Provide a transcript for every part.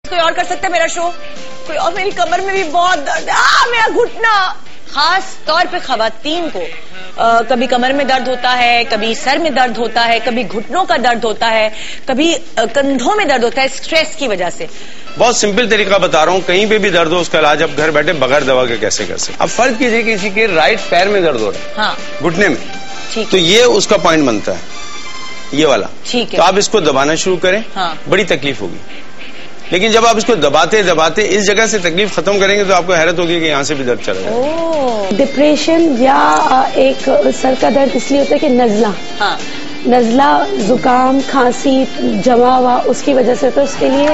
कोई और कर सकता है मेरा शो? कोई और? मेरी कमर में भी बहुत दर्द है, मेरा घुटना। खास तौर पे खवातीन को कभी कमर में दर्द होता है, कभी सर में दर्द होता है, कभी घुटनों का दर्द होता है, कभी कंधों में दर्द होता है स्ट्रेस की वजह से। बहुत सिंपल तरीका बता रहा हूँ, कहीं पे भी दर्द हो उसका इलाज आप घर बैठे बगैर दवा के कैसे कर सकते। अब फर्ज कीजिए कि किसी के राइट पैर में दर्द हो रहा है, हाँ, घुटने में, ठीक, तो ये उसका पॉइंट बनता है, ये वाला, ठीक है। तो आप इसको दबाना शुरू करें, हाँ, बड़ी तकलीफ होगी, लेकिन जब आप इसको दबाते दबाते इस जगह से तकलीफ खत्म करेंगे तो आपको हैरत होगी कि यहाँ से भी दर्द चला जाएगा। डिप्रेशन या एक सर का दर्द इसलिए होता है कि नजला, हाँ, नजला, जुकाम, खांसी जमा हुआ उसकी वजह से, तो उसके लिए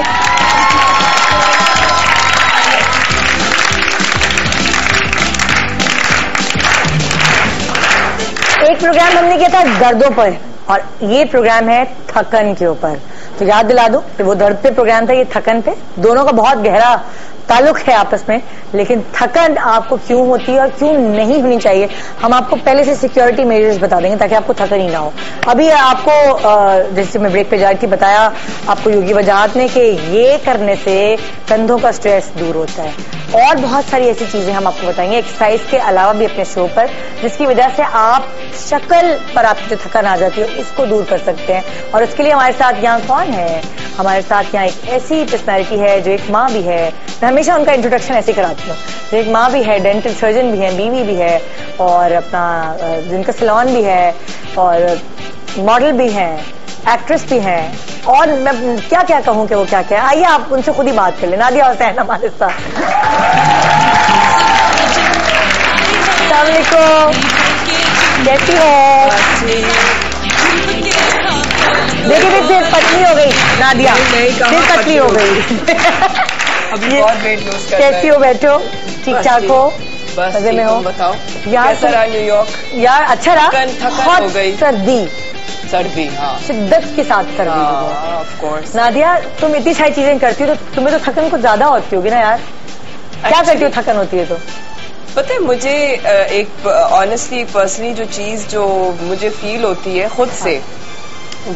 एक प्रोग्राम हमने किया था दर्दों पर और ये प्रोग्राम है थकन के ऊपर। तो याद दिला दूं कि वो दर्द पे प्रोग्राम था, ये थकन पे। दोनों का बहुत गहरा ताल्लुक है आपस में, लेकिन थकन आपको क्यों होती है और क्यों नहीं होनी चाहिए हम आपको पहले से सिक्योरिटी मेजर्स बता देंगे ताकि आपको थकन ही ना हो। अभी आपको जैसे मैं ब्रेक पे जा रही थी बताया आपको योगी वजाहत ने कि ये करने से कंधों का स्ट्रेस दूर होता है और बहुत सारी ऐसी चीजें हम आपको बताएंगे एक्सरसाइज के अलावा भी अपने शो पर, जिसकी वजह से आप शक्ल पर आपकी जो थकन आ जाती है उसको दूर कर सकते हैं। और उसके लिए हमारे साथ यहाँ कौन है? हमारे साथ यहाँ एक ऐसी पर्सनैलिटी है जो एक माँ भी है, मैं हमेशा उनका इंट्रोडक्शन ऐसे कराती हूँ, जो एक माँ भी है, डेंटल सर्जन भी है, बीवी भी है और अपना जिनका सैलून भी है और मॉडल भी है, एक्ट्रेस भी है और मैं क्या क्या कहूँ कि वो क्या क्या है। आइए आप उनसे खुद ही बात कर लें। नादिया हुसैन हमारे साथ। अस्सलाम वालेकुम, कैसी है? देखिए फिर पतली हो गई नादिया, फिर पतली हो गई। अभी बहुत वेट लूज कर रहा है। कैसी हो? बैठो, ठीक ठाक हो? बस मजे में हो? बताओ यार कैसा रहा न्यूयॉर्क? यार अच्छा रहा, थकन हो गई, सर्दी, हाँ, शिद्दत के साथ सर्दी। Of course. नादिया तुम इतनी सारी चीजें करती हो तो तुम्हें तो थकन कुछ ज्यादा होती होगी ना यार? क्या करती हो थकन होती है तो? पता है मुझे एक ऑनेस्टली पर्सनली जो चीज जो मुझे फील होती है खुद से,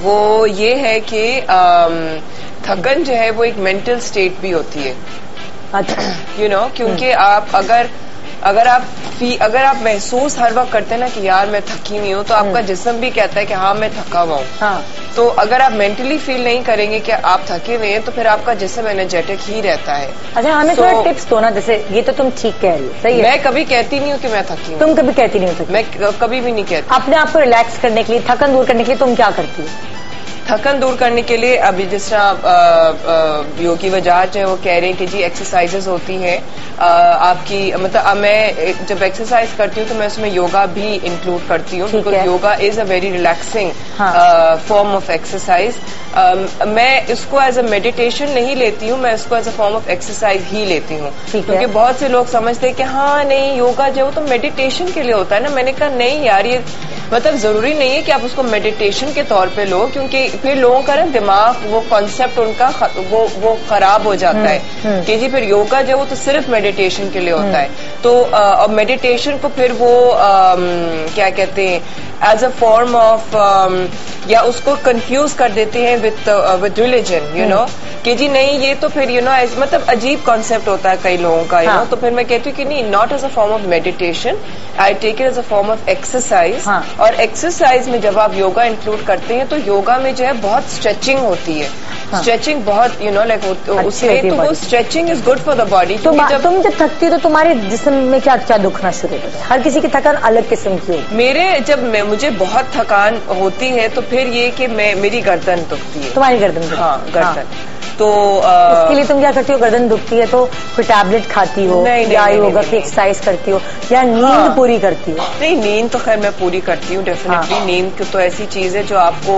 वो ये है कि थकन जो है वो एक मेंटल स्टेट भी होती है। अच्छा, यू नो, क्योंकि आप अगर आप महसूस हर वक्त करते हैं ना कि यार मैं थकी हुई हूँ, तो आपका जिस्म भी कहता है कि हाँ मैं थका हुआ हूँ। हाँ। तो अगर आप मेंटली फील नहीं करेंगे कि आप थके हुए हैं तो फिर आपका जिस्म एनर्जेटिक ही रहता है। अच्छा, हमें थोड़ा टिप्स दो ना, जैसे ये तो तुम ठीक कह रही हो, सही है। मैं कभी कहती नहीं हूँ कि मैं थकी हूँ। तुम कभी कहती नहीं हो? मैं कभी भी नहीं कहती। अपने आप को रिलैक्स करने के लिए, थकन दूर करने के लिए तुम क्या करती हो? थकन दूर करने के लिए अभी जिस तरह योगी वजाहत जो है वो कह रहे हैं कि जी एक्सरसाइजेस होती हैं आपकी, मतलब मैं जब एक्सरसाइज करती हूँ तो मैं उसमें योगा भी इंक्लूड करती हूँ, because yoga is a very relaxing form of exercise. मैं इसको एज अ मेडिटेशन नहीं लेती हूँ, मैं इसको as a form of exercise ही लेती हूँ, क्योंकि बहुत से लोग समझते हैं कि हाँ नहीं योगा जो वो तो मेडिटेशन के लिए होता है ना। मैंने कहा नहीं यार, ये मतलब जरूरी नहीं है कि आप उसको मेडिटेशन के तौर पे लो, क्योंकि फिर लोगों का ना दिमाग वो कॉन्सेप्ट उनका वो खराब हो जाता है कि जी फिर योगा जो वो तो सिर्फ मेडिटेशन के लिए होता है। तो और मेडिटेशन को फिर वो क्या कहते हैं एज अ फॉर्म ऑफ या उसको कंफ्यूज कर देते हैं विद रिलीजन, यू नो, कि जी नहीं ये तो फिर यू नो मतलब अजीब कॉन्सेप्ट होता है कई लोगों का, यू नो। तो फिर मैं कहती हूँ कि नहीं, not as a form of meditation, I take it as a form of exercise. और एक्सरसाइज में जब आप योगा इंक्लूड करते हैं तो योगा में जो है बहुत स्ट्रेचिंग होती है। स्ट्रेचिंग बहुत यू नो लाइक उससे तो वो stretching is good for the body. तुम जब थकती हो तो तुम्हारे जिस्म में क्या क्या दुखना शुरू होता है? हर किसी की थकान अलग किस्म की होती है। मुझे बहुत थकान होती है तो फिर ये कि मेरी गर्दन दुखती है। तुम्हारी गर्दन? हाँ, गर्दन। तो इसके लिए तुम क्या करती हो? गर्दन दुखती है तो कोई टैबलेट खाती हो या योगा की एक्सरसाइज करती हो या नींद पूरी करती हो? नहीं, नींद तो खैर मैं पूरी करती हूँ डेफिनेटली। नींद तो ऐसी चीज है जो आपको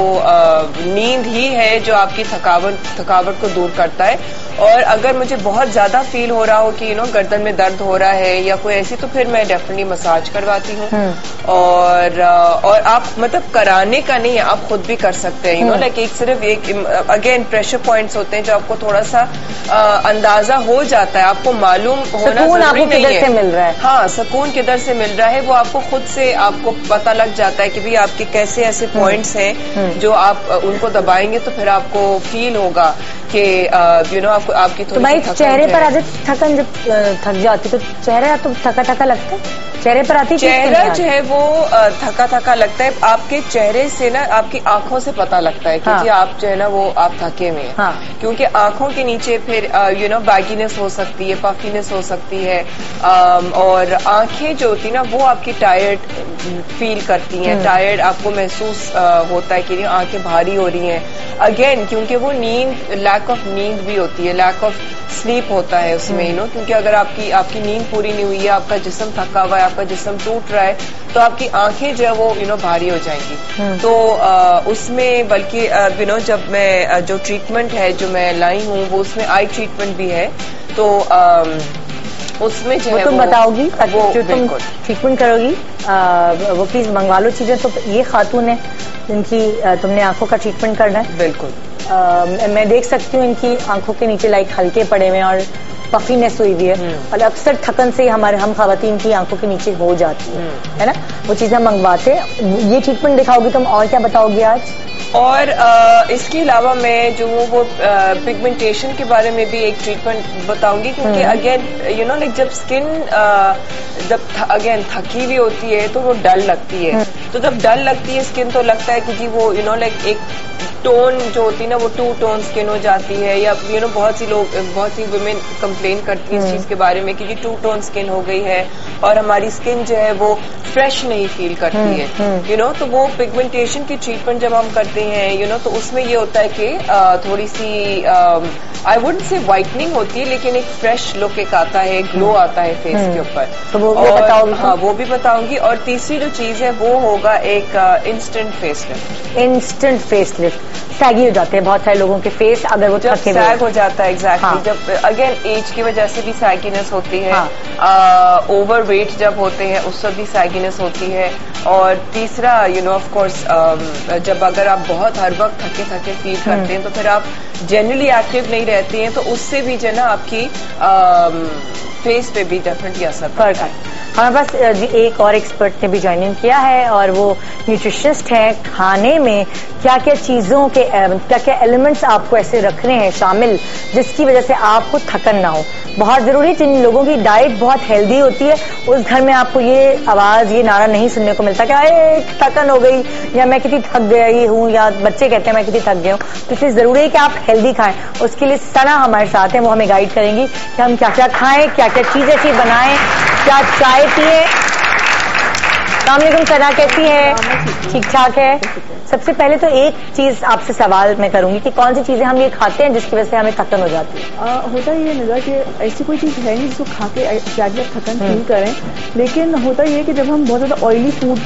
नींद ही है जो आपकी थकावट को दूर करता है। और अगर मुझे बहुत ज्यादा फील हो रहा हो कि यू नो गर्दन में दर्द हो रहा है या कोई ऐसी, तो फिर मैं डेफिनेटली मसाज करवाती हूँ। और आप मतलब कराने का नहीं है, आप खुद भी कर सकते हैं, यू नो लाइक एक सिर्फ एक अगेन प्रेशर पॉइंट्स होते हैं जो जो आपको थोड़ा सा अंदाजा हो जाता है, आपको मालूम होना जरूरी नहीं है। से मिल रहा है, हाँ, सुकून किधर से मिल रहा है वो आपको खुद से आपको पता लग जाता है कि भाई आपके कैसे ऐसे पॉइंट्स हैं जो आप उनको दबाएंगे तो फिर आपको फील होगा कि आपको आपकी थोड़ी भाई चेहरे पर आज थकन जब थक जाती तो चेहरा तो थका थका लगता है, चेहरे पर आती चेहरा जो है वो थका थका लगता है। आपके चेहरे से ना आपकी आंखों से पता लगता है कि जी आप जो है ना वो आप थके हुए हैं। क्योंकि आंखों के नीचे फिर बैगीनेस हो सकती है, पफीनेस हो सकती है, और आंखें जो होती है ना वो आपकी टायर्ड फील करती हैं, टायर्ड आपको महसूस होता है कि आंखें भारी हो रही हैं। अगेन क्योंकि वो नींद, लैक ऑफ नींद भी होती है, लैक ऑफ स्लीप होता है उसमें क्योंकि अगर आपकी नींद पूरी नहीं हुई है, आपका जिस्म थका हुआ है, आपका जिस्म टूट रहा है, तो आपकी आंखें जो है वो भारी हो जाएंगी। तो उसमें बल्कि जब मैं जो ट्रीटमेंट है जो मैं लाई हूँ वो उसमें आई ट्रीटमेंट भी है, तो उसमें जो है तुम बताओगी जो तुम ट्रीटमेंट करोगी वो प्लीज मंगवा लो चीजें। तो ये खातून है जिनकी तुमने आंखों का ट्रीटमेंट करना है। बिल्कुल मैं देख सकती हूँ इनकी आंखों के नीचे लाइक हल्के पड़े हुए हैं और पफीनेस हुई हुई है, और अक्सर थकन से हम खवातीन की आंखों के नीचे हो जाती है ना, वो चीजें हम मंगवाते हैं। ये ट्रीटमेंट दिखाओगी तुम, और क्या बताओगी आज? और इसके अलावा मैं जो हूँ वो पिगमेंटेशन के बारे में भी एक ट्रीटमेंट बताऊंगी, क्योंकि अगेन लाइक जब स्किन अगेन थकी हुई होती है तो वो डल लगती है, तो जब डल लगती है स्किन तो लगता है कि जी वो लाइक एक टोन जो होती है ना वो 2 टोन स्किन हो जाती है, या बहुत सी वुमेन कंप्लेन करती है इस चीज के बारे में कि 2 टोन स्किन हो गई है और हमारी स्किन जो है वो फ्रेश नहीं फील करती है। तो वो पिगमेंटेशन की ट्रीटमेंट जब हम करते हैं तो उसमें ये होता है कि थोड़ी सी आई वुडंट से वाइटनिंग होती है, लेकिन एक फ्रेश लुक एक आता है, ग्लो आता है फेस के ऊपर। तो वो बताओगी? हाँ, वो भी बताऊंगी। और तीसरी जो चीज है वो होगा एक instant face lift. Instant face lift saggy हो जाते हैं बहुत सारे लोगों के फेस, अगर वो जब सैग हो जाता है एग्जैक्टली, जब अगेन एज की वजह से भी सैगीनेस होती है, ओवर वेट जब होते हैं उस वक्त भी सैगीनेस होती है, और तीसरा ऑफ कोर्स जब अगर आप बहुत हर वक्त थके थके फील करते हैं तो फिर आप जनरली एक्टिव नहीं रहते हैं, तो उससे भी जो है ना आपकी फेस पे भी डेफिनेटली असर पड़ता है। हमारे पास जी एक और एक्सपर्ट ने भी ज्वाइनिंग किया है, और वो न्यूट्रिशनिस्ट है। खाने में क्या क्या चीजों के क्या क्या एलिमेंट्स आपको ऐसे रखने हैं शामिल जिसकी वजह से आपको थकन ना हो, बहुत जरूरी। जिन लोगों की डाइट बहुत हेल्दी होती है उस घर में आपको ये आवाज, ये नारा नहीं सुनने को मिलता कि अरे थकन हो गई, या मैं कितनी थक गई हूँ, या बच्चे कहते हैं मैं कितनी थक गया हूँ। तो इसलिए जरूरी है कि आप हेल्दी खाएं। उसके लिए सना हमारे साथ है, वो हमें गाइड करेंगी कि हम क्या क्या खाएं, क्या क्या चीज ऐसी बनाएं, क्या चाय पिए। अस्सलामुअलैकुम सना, कैसी है? ठीक ठाक है। सबसे पहले तो एक चीज आपसे सवाल मैं करूंगी कि कौन सी चीजें हम ये खाते हैं जिसकी वजह से हमें थकन हो जाती है? होता ये निगाह कि ऐसी कोई चीज है नहीं जिसको खा के थकन फील करें, लेकिन होता ये कि जब हम बहुत ज्यादा ऑयली फूड